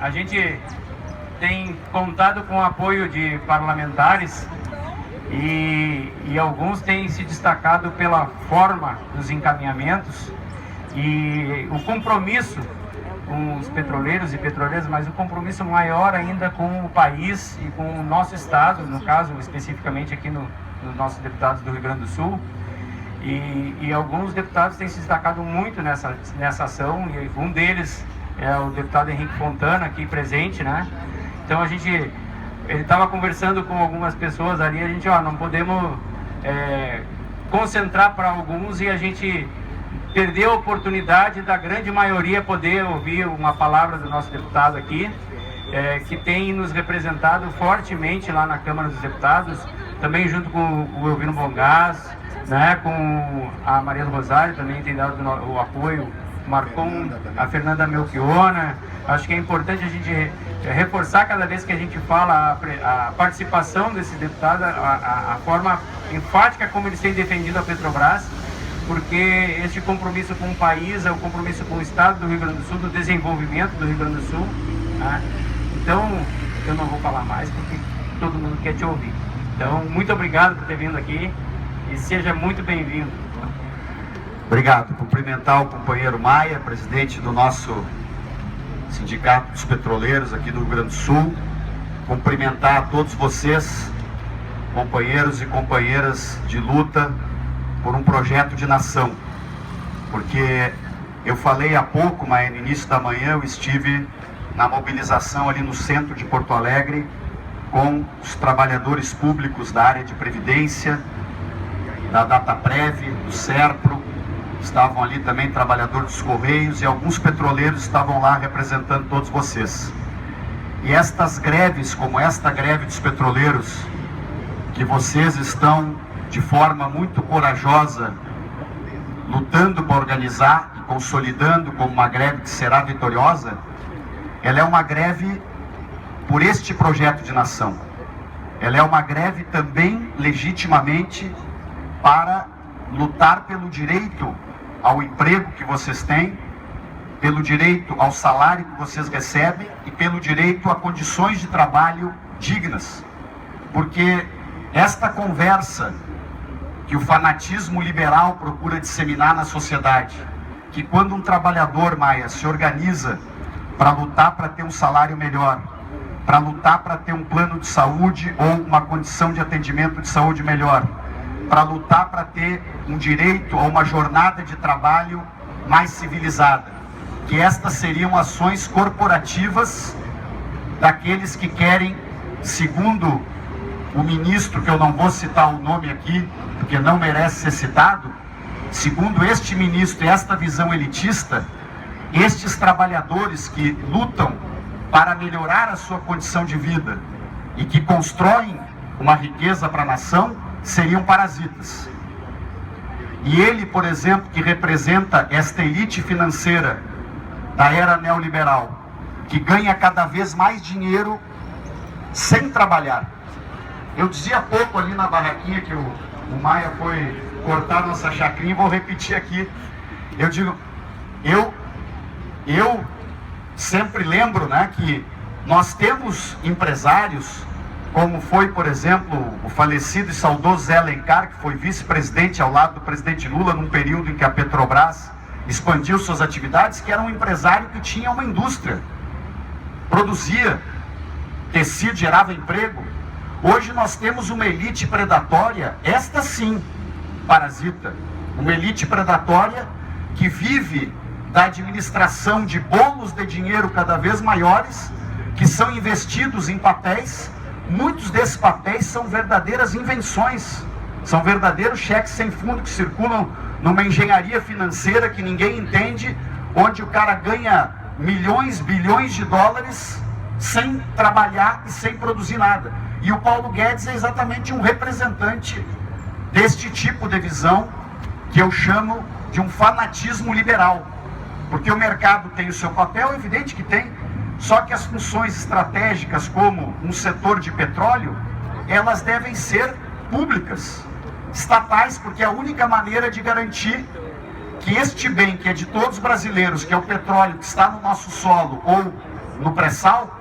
A gente tem contado com o apoio de parlamentares e alguns têm se destacado pela forma dos encaminhamentos e o compromisso com os petroleiros e petroleiras, mas o compromisso maior ainda com o país e com o nosso estado, no caso especificamente aqui nos nossos deputados do Rio Grande do Sul. E alguns deputados têm se destacado muito nessa ação, e um deles é o deputado Henrique Fontana, aqui presente, né? Então ele estava conversando com algumas pessoas ali, a gente, não podemos concentrar para alguns e a gente perder a oportunidade da grande maioria poder ouvir uma palavra do nosso deputado aqui, que tem nos representado fortemente lá na Câmara dos Deputados, também junto com o Elvino Bongás, né, com a Maria do Rosário, também tem dado o apoio, o Marcon, a Fernanda Melchiona. Acho que é importante a gente reforçar cada vez que a gente fala a participação desses deputados, a forma enfática como eles têm defendido a Petrobras, porque este compromisso com o país é o compromisso com o Estado do Rio Grande do Sul, do desenvolvimento do Rio Grande do Sul, né? Então, eu não vou falar mais porque todo mundo quer te ouvir. Então, muito obrigado por ter vindo aqui e seja muito bem-vindo. Obrigado. Cumprimentar o companheiro Maia, presidente do nosso Sindicato dos Petroleiros aqui do Rio Grande do Sul. Cumprimentar a todos vocês, companheiros e companheiras de luta por um projeto de nação, porque eu falei há pouco, mas no início da manhã eu estive na mobilização ali no centro de Porto Alegre com os trabalhadores públicos da área de Previdência, da Dataprev, do Serpro, estavam ali também trabalhadores dos Correios e alguns petroleiros estavam lá representando todos vocês. E estas greves, como esta greve dos petroleiros, que vocês estão de forma muito corajosa, lutando para organizar e consolidando como uma greve que será vitoriosa, ela é uma greve por este projeto de nação. Ela é uma greve também legitimamente para lutar pelo direito ao emprego que vocês têm, pelo direito ao salário que vocês recebem e pelo direito a condições de trabalho dignas. Porque esta conversa que o fanatismo liberal procura disseminar na sociedade, que quando um trabalhador, Maia, se organiza para lutar para ter um salário melhor, para lutar para ter um plano de saúde ou uma condição de atendimento de saúde melhor, para lutar para ter um direito a uma jornada de trabalho mais civilizada, que estas seriam ações corporativas daqueles que querem, segundo o ministro, que eu não vou citar o nome aqui, porque não merece ser citado, segundo este ministro e esta visão elitista, estes trabalhadores que lutam para melhorar a sua condição de vida e que constroem uma riqueza para a nação, seriam parasitas. E ele, por exemplo, que representa esta elite financeira da era neoliberal, que ganha cada vez mais dinheiro sem trabalhar. Eu dizia há pouco ali na barraquinha que o Maia foi cortar nossa chacrinha, vou repetir aqui. Eu digo, eu sempre lembro, né, que nós temos empresários, como foi, por exemplo, o falecido e saudoso Zé Alencar, que foi vice-presidente ao lado do presidente Lula, num período em que a Petrobras expandiu suas atividades, que era um empresário que tinha uma indústria, produzia tecido, gerava emprego. Hoje nós temos uma elite predatória, esta sim, parasita, uma elite predatória que vive da administração de bolos de dinheiro cada vez maiores, que são investidos em papéis. Muitos desses papéis são verdadeiras invenções, são verdadeiros cheques sem fundo que circulam numa engenharia financeira que ninguém entende, onde o cara ganha milhões, bilhões de dólares sem trabalhar e sem produzir nada. E o Paulo Guedes é exatamente um representante deste tipo de visão que eu chamo de um fanatismo liberal. Porque o mercado tem o seu papel, é evidente que tem, só que as funções estratégicas, como um setor de petróleo, elas devem ser públicas, estatais, porque é a única maneira de garantir que este bem, que é de todos os brasileiros, que é o petróleo que está no nosso solo, ou no pré-sal,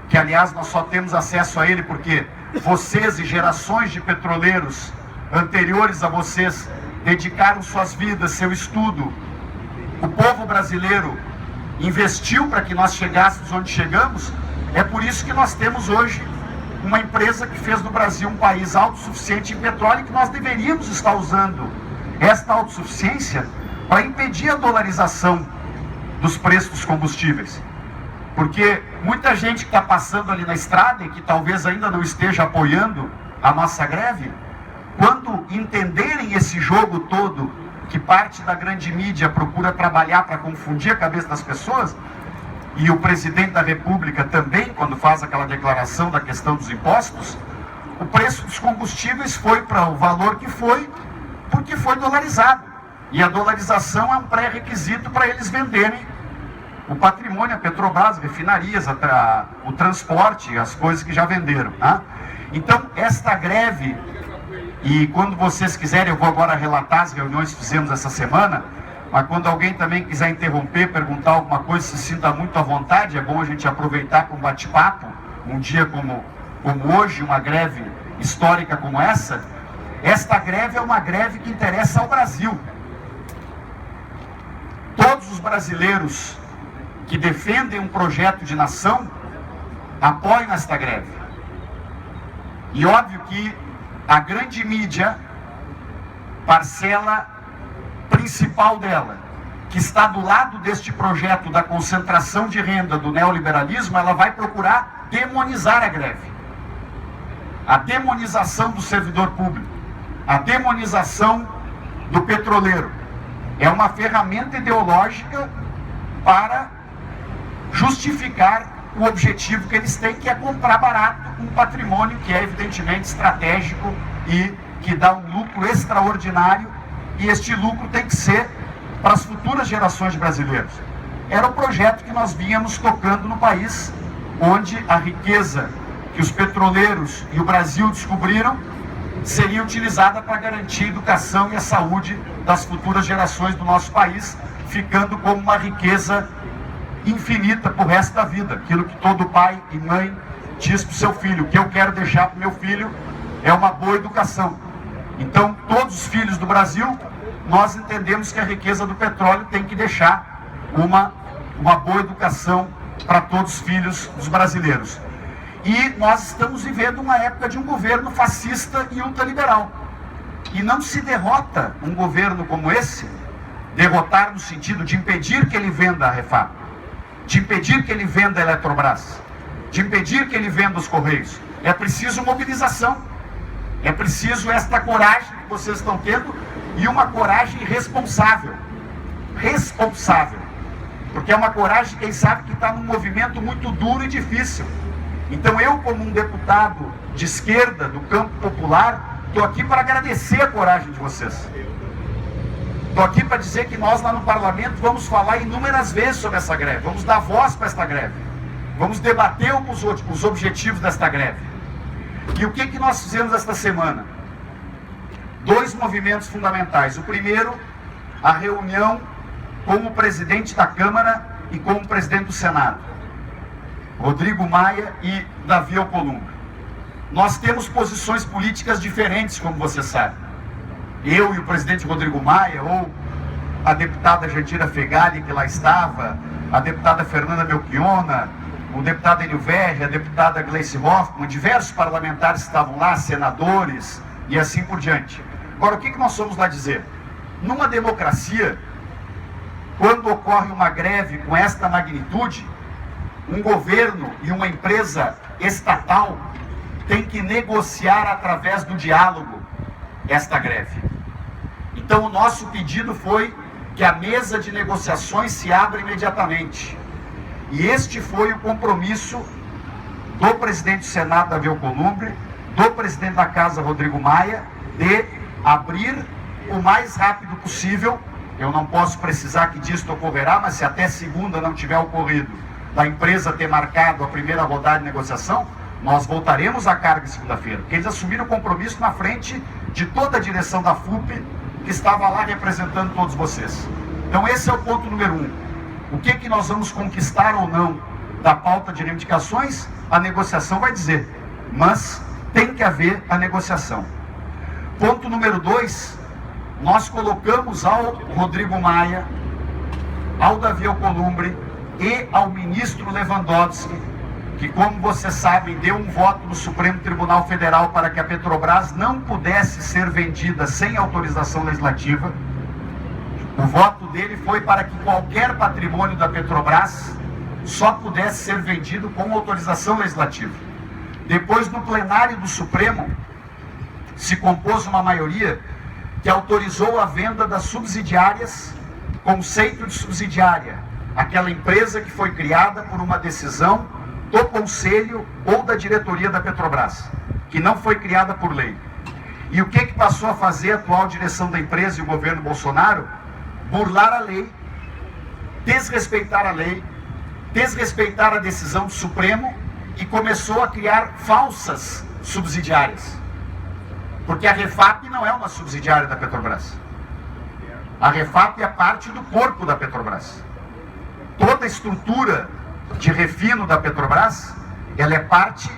que aliás nós só temos acesso a ele porque vocês e gerações de petroleiros anteriores a vocês dedicaram suas vidas, seu estudo. O povo brasileiro investiu para que nós chegássemos onde chegamos. É por isso que nós temos hoje uma empresa que fez do Brasil um país autossuficiente em petróleo, e que nós deveríamos estar usando esta autossuficiência para impedir a dolarização dos preços dos combustíveis. Porque muita gente que está passando ali na estrada e que talvez ainda não esteja apoiando a nossa greve, quando entenderem esse jogo todo que parte da grande mídia procura trabalhar para confundir a cabeça das pessoas, e o presidente da República também, quando faz aquela declaração da questão dos impostos, o preço dos combustíveis foi para o valor que foi, porque foi dolarizado. E a dolarização é um pré-requisito para eles venderem o patrimônio, a Petrobras, refinarias, o transporte, as coisas que já venderam. Tá? Então, esta greve, e quando vocês quiserem, eu vou agora relatar as reuniões que fizemos essa semana, mas quando alguém também quiser interromper, perguntar alguma coisa, se sinta muito à vontade. É bom a gente aproveitar com um bate-papo, um dia como hoje, uma greve histórica como essa. Esta greve é uma greve que interessa ao Brasil. Todos os brasileiros que defendem um projeto de nação apoiam esta greve. E óbvio que a grande mídia, parcela principal dela, que está do lado deste projeto da concentração de renda do neoliberalismo, ela vai procurar demonizar a greve. A demonização do servidor público, a demonização do petroleiro, é uma ferramenta ideológica para justificar o objetivo que eles têm, que é comprar barato um patrimônio que é evidentemente estratégico e que dá um lucro extraordinário, e este lucro tem que ser para as futuras gerações de brasileiros. Era o projeto que nós vínhamos tocando no país, onde a riqueza que os petroleiros e o Brasil descobriram seria utilizada para garantir a educação e a saúde das futuras gerações do nosso país, ficando como uma riqueza infinita para o resto da vida. Aquilo que todo pai e mãe diz para o seu filho: o que eu quero deixar para o meu filho é uma boa educação. Então, todos os filhos do Brasil, nós entendemos que a riqueza do petróleo tem que deixar uma boa educação para todos os filhos dos brasileiros. E nós estamos vivendo uma época de um governo fascista e ultraliberal. E não se derrota um governo como esse, derrotar no sentido de impedir que ele venda a Refap, de impedir que ele venda a Eletrobras, de impedir que ele venda os Correios. É preciso mobilização. É preciso esta coragem que vocês estão tendo, e uma coragem responsável. Responsável. Porque é uma coragem, quem sabe, que está num movimento muito duro e difícil. Então eu, como um deputado de esquerda, do campo popular, estou aqui para agradecer a coragem de vocês. Estou aqui para dizer que nós lá no parlamento vamos falar inúmeras vezes sobre essa greve. Vamos dar voz para esta greve. Vamos debater os objetivos desta greve. E o que nós fizemos esta semana? 2 movimentos fundamentais. O primeiro, a reunião com o presidente da Câmara e com o presidente do Senado, Rodrigo Maia e Davi Alcolumbre. Nós temos posições políticas diferentes, como você sabe. Eu e o presidente Rodrigo Maia, ou a deputada Jandira Fegali, que lá estava, a deputada Fernanda Melchiona, o deputado Enio Verri, a deputada Gleice Hoffmann, diversos parlamentares estavam lá, senadores e assim por diante. Agora, o que nós somos lá dizer? Numa democracia, quando ocorre uma greve com esta magnitude, um governo e uma empresa estatal tem que negociar através do diálogo esta greve. Então, o nosso pedido foi que a mesa de negociações se abra imediatamente. E este foi o compromisso do presidente do Senado, Davi Alcolumbre, do presidente da Casa, Rodrigo Maia, de abrir o mais rápido possível. Eu não posso precisar que disto ocorrerá, mas se até segunda não tiver ocorrido, da empresa ter marcado a primeira rodada de negociação, nós voltaremos à carga segunda-feira, porque eles assumiram o compromisso na frente de toda a direção da FUP, que estava lá representando todos vocês. Então esse é o ponto número 1. O que nós vamos conquistar ou não da pauta de reivindicações, a negociação vai dizer, mas tem que haver a negociação. Ponto número 2, nós colocamos ao Rodrigo Maia, ao Davi Alcolumbre e ao ministro Lewandowski, que, como vocês sabem, deu um voto no Supremo Tribunal Federal para que a Petrobras não pudesse ser vendida sem autorização legislativa. O voto dele foi para que qualquer patrimônio da Petrobras só pudesse ser vendido com autorização legislativa. Depois, no plenário do Supremo, se compôs uma maioria que autorizou a venda das subsidiárias, conceito de subsidiária, aquela empresa que foi criada por uma decisão do Conselho ou da diretoria da Petrobras, que não foi criada por lei. E o que passou a fazer a atual direção da empresa e o governo Bolsonaro? Burlar a lei, desrespeitar a lei, desrespeitar a decisão do Supremo e começou a criar falsas subsidiárias. Porque a Refap não é uma subsidiária da Petrobras. A Refap é parte do corpo da Petrobras. Toda a estrutura de refino da Petrobras, ela é parte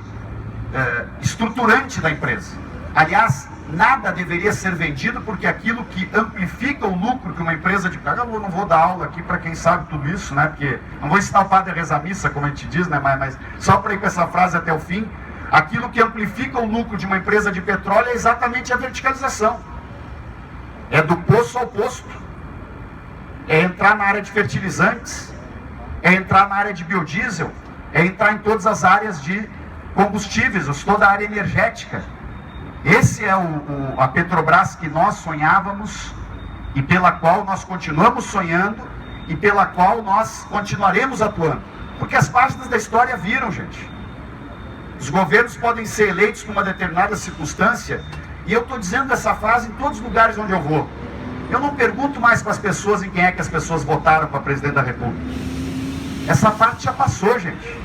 estruturante da empresa. Aliás, nada deveria ser vendido, porque aquilo que amplifica o lucro que uma empresa de... Eu não vou dar aula aqui para quem sabe tudo isso, né? Porque não vou ensinar o padre a rezar a missa, como a gente diz, né? Mas só para ir com essa frase até o fim, aquilo que amplifica o lucro de uma empresa de petróleo é exatamente a verticalização. É do poço ao posto. É entrar na área de fertilizantes, é entrar na área de biodiesel, é entrar em todas as áreas de combustíveis, toda a área energética. Esse é a Petrobras que nós sonhávamos e pela qual nós continuamos sonhando e pela qual nós continuaremos atuando. Porque as páginas da história viram, gente. Os governos podem ser eleitos numa determinada circunstância, e eu estou dizendo essa frase em todos os lugares onde eu vou. Eu não pergunto mais para as pessoas em quem é que as pessoas votaram para presidente da República. Essa parte já passou, gente.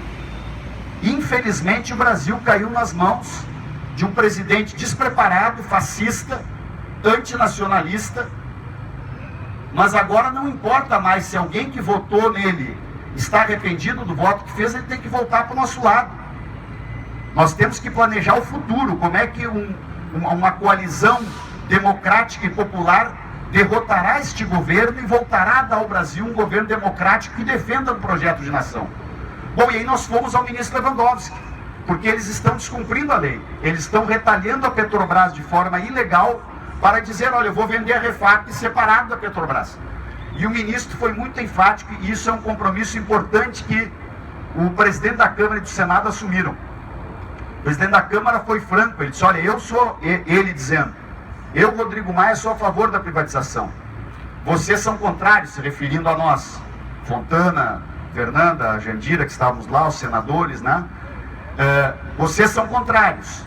Infelizmente, o Brasil caiu nas mãos de um presidente despreparado, fascista, antinacionalista. Mas agora não importa mais se alguém que votou nele está arrependido do voto que fez, ele tem que voltar para o nosso lado. Nós temos que planejar o futuro. Como é que uma coalizão democrática e popular derrotará este governo e voltará a dar ao Brasil um governo democrático que defenda um projeto de nação. Bom, e aí nós fomos ao ministro Lewandowski, porque eles estão descumprindo a lei. Eles estão retalhando a Petrobras de forma ilegal para dizer, olha, eu vou vender a Refap separado da Petrobras. E o ministro foi muito enfático, e isso é um compromisso importante que o presidente da Câmara e do Senado assumiram. O presidente da Câmara foi franco, ele disse, olha, ele dizendo, eu, Rodrigo Maia, sou a favor da privatização. Vocês são contrários, se referindo a nós. Fontana, Fernanda, Jandira, que estávamos lá, os senadores, né? Vocês são contrários.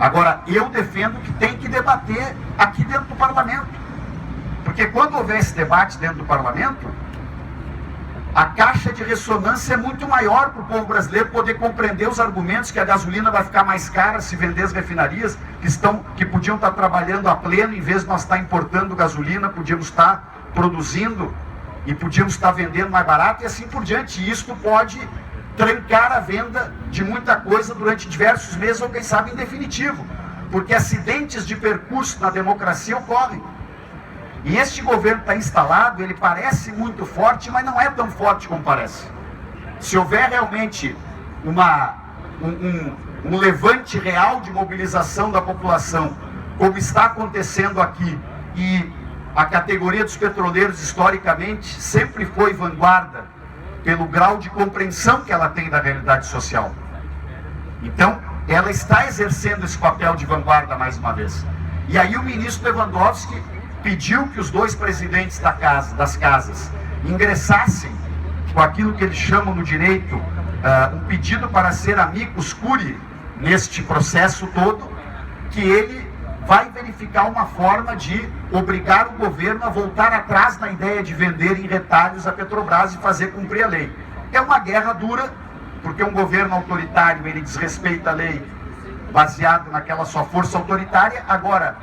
Agora, eu defendo que tem que debater aqui dentro do parlamento. Porque quando houver esse debate dentro do parlamento, a caixa de ressonância é muito maior para o povo brasileiro poder compreender os argumentos que a gasolina vai ficar mais cara se vender as refinarias que podiam estar trabalhando a pleno, em vez de nós estar importando gasolina, podíamos estar produzindo e podíamos estar vendendo mais barato e assim por diante. E isso pode trancar a venda de muita coisa durante diversos meses ou quem sabe em definitivo, porque acidentes de percurso na democracia ocorrem. E este governo está instalado, ele parece muito forte, mas não é tão forte como parece. Se houver realmente um levante real de mobilização da população, como está acontecendo aqui, e a categoria dos petroleiros, historicamente, sempre foi vanguarda pelo grau de compreensão que ela tem da realidade social. Então, ela está exercendo esse papel de vanguarda mais uma vez. E aí o ministro Lewandowski pediu que os dois presidentes das casas ingressassem com aquilo que eles chamam no direito, um pedido para ser amicus curiae neste processo todo, que ele vai verificar uma forma de obrigar o governo a voltar atrás na ideia de vender em retalhos a Petrobras e fazer cumprir a lei. É uma guerra dura, porque um governo autoritário, ele desrespeita a lei baseado naquela sua força autoritária. Agora,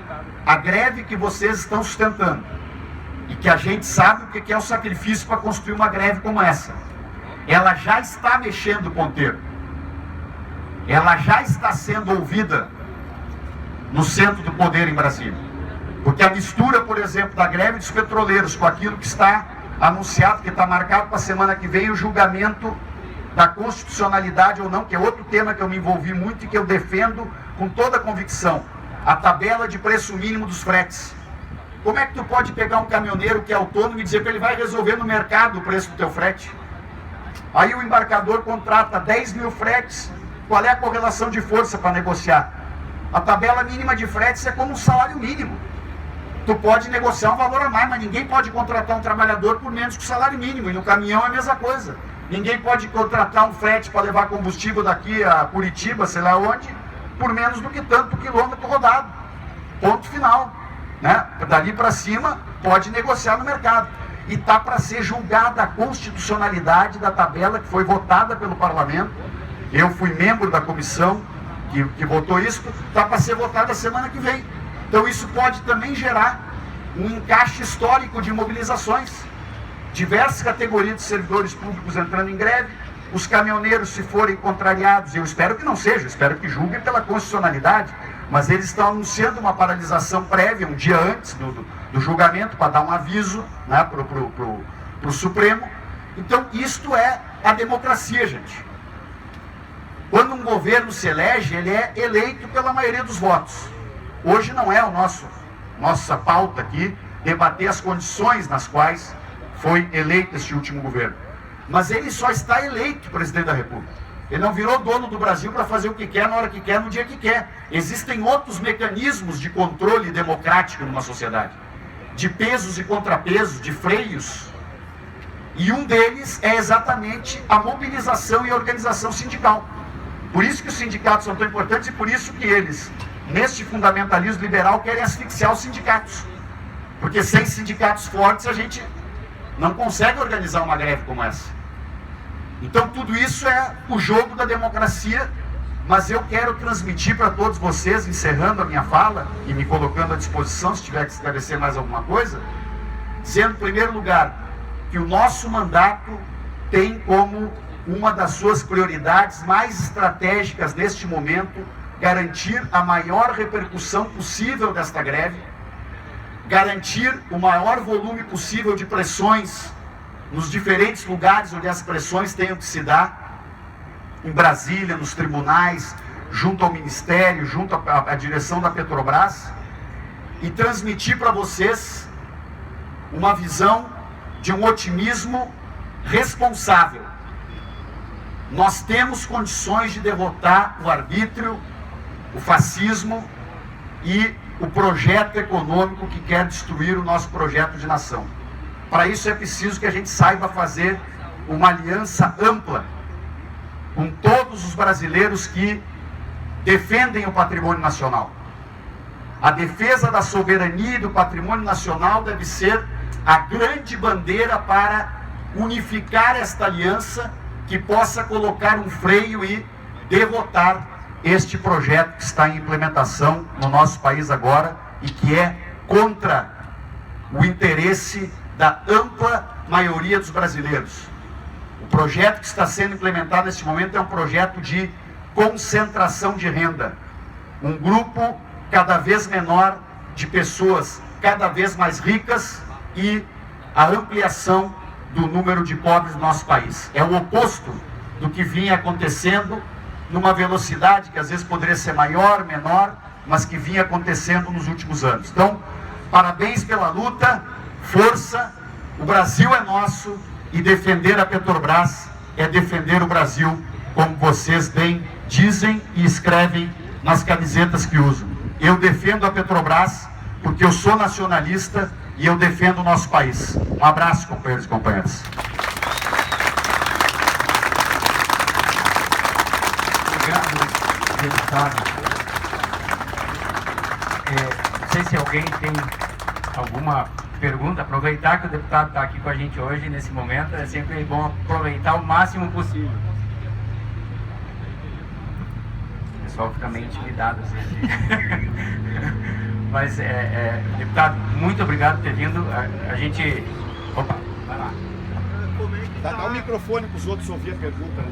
a greve que vocês estão sustentando, e que a gente sabe o que é o sacrifício para construir uma greve como essa, ela já está mexendo o ponteiro. Ela já está sendo ouvida no centro do poder em Brasília. Porque a mistura, por exemplo, da greve dos petroleiros com aquilo que está anunciado, que está marcado para a semana que vem, o julgamento da constitucionalidade ou não, que é outro tema que eu me envolvi muito e que eu defendo com toda a convicção, a tabela de preço mínimo dos fretes. Como é que tu pode pegar um caminhoneiro que é autônomo e dizer que ele vai resolver no mercado o preço do teu frete? Aí o embarcador contrata 10 mil fretes, qual é a correlação de força para negociar? A tabela mínima de fretes é como um salário mínimo. Tu pode negociar um valor a mais, mas ninguém pode contratar um trabalhador por menos que o salário mínimo. E no caminhão é a mesma coisa. Ninguém pode contratar um frete para levar combustível daqui a Curitiba, sei lá onde, por menos do que tanto quilômetro rodado. Ponto final. Né? Dali para cima, pode negociar no mercado. E está para ser julgada a constitucionalidade da tabela que foi votada pelo parlamento. Eu fui membro da comissão que votou isso, está para ser votada semana que vem. Então isso pode também gerar um encaixe histórico de mobilizações. Diversas categorias de servidores públicos entrando em greve, os caminhoneiros, se forem contrariados, eu espero que não seja, espero que julguem pela constitucionalidade, mas eles estão anunciando uma paralisação prévia, um dia antes do julgamento, para dar um aviso, né, para o Supremo. Então isto é a democracia, gente. Quando um governo se elege, ele é eleito pela maioria dos votos. Hoje não é nossa pauta aqui debater as condições nas quais foi eleito este último governo. Mas ele só está eleito presidente da República. Ele não virou dono do Brasil para fazer o que quer, na hora que quer, no dia que quer. Existem outros mecanismos de controle democrático numa sociedade, de pesos e contrapesos, de freios. E um deles é exatamente a mobilização e a organização sindical. Por isso que os sindicatos são tão importantes e por isso que eles, neste fundamentalismo liberal, querem asfixiar os sindicatos. Porque sem sindicatos fortes a gente não consegue organizar uma greve como essa. Então tudo isso é o jogo da democracia, mas eu quero transmitir para todos vocês, encerrando a minha fala e me colocando à disposição se tiver que esclarecer mais alguma coisa, dizendo em primeiro lugar que o nosso mandato tem como uma das suas prioridades mais estratégicas neste momento garantir a maior repercussão possível desta greve, garantir o maior volume possível de pressões nos diferentes lugares onde as pressões tenham que se dar, em Brasília, nos tribunais, junto ao Ministério, junto à direção da Petrobras, e transmitir para vocês uma visão de um otimismo responsável. Nós temos condições de derrotar o arbítrio, o fascismo e o projeto econômico que quer destruir o nosso projeto de nação. Para isso é preciso que a gente saiba fazer uma aliança ampla com todos os brasileiros que defendem o patrimônio nacional. A defesa da soberania e do patrimônio nacional deve ser a grande bandeira para unificar esta aliança que possa colocar um freio e derrotar este projeto que está em implementação no nosso país agora e que é contra o interesse da ampla maioria dos brasileiros. O projeto que está sendo implementado neste momento é um projeto de concentração de renda. Um grupo cada vez menor de pessoas cada vez mais ricas e a ampliação do número de pobres do nosso país. É o oposto do que vinha acontecendo numa velocidade que às vezes poderia ser maior, menor, mas que vinha acontecendo nos últimos anos. Então, parabéns pela luta, força, o Brasil é nosso e defender a Petrobras é defender o Brasil, como vocês bem dizem e escrevem nas camisetas que usam. Eu defendo a Petrobras porque eu sou nacionalista e eu defendo o nosso país. Um abraço, companheiros e companheiras. Obrigado, deputado. Não sei se alguém tem alguma pergunta. Aproveitar que o deputado está aqui com a gente hoje, nesse momento, é sempre bom aproveitar o máximo possível. O pessoal fica meio intimidado assim. Mas, deputado, muito obrigado por ter vindo. A gente... Opa, vai lá. Dá o microfone para os outros ouvir a pergunta. Né?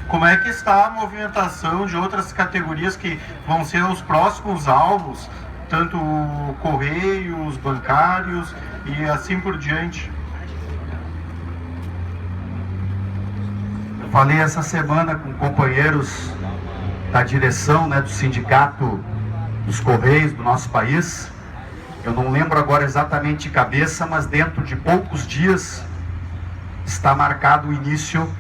Como é que está a movimentação de outras categorias que vão ser os próximos alvos, tanto correios, bancários e assim por diante? Eu falei essa semana com companheiros da direção, né, do sindicato dos Correios do nosso país. Eu não lembro agora exatamente de cabeça, mas dentro de poucos dias está marcado o início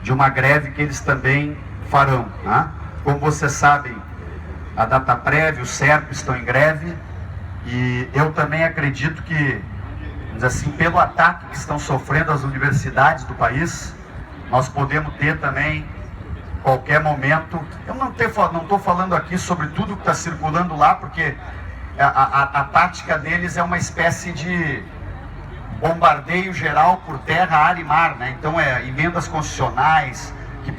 de uma greve que eles também farão. Né? Como vocês sabem, a Dataprev, o SERP estão em greve, e eu também acredito que, vamos dizer assim, pelo ataque que estão sofrendo as universidades do país, nós podemos ter também, qualquer momento, eu não estou falando aqui sobre tudo que está circulando lá, porque a tática deles é uma espécie de bombardeio geral por terra, ar e mar, né? Então emendas constitucionais que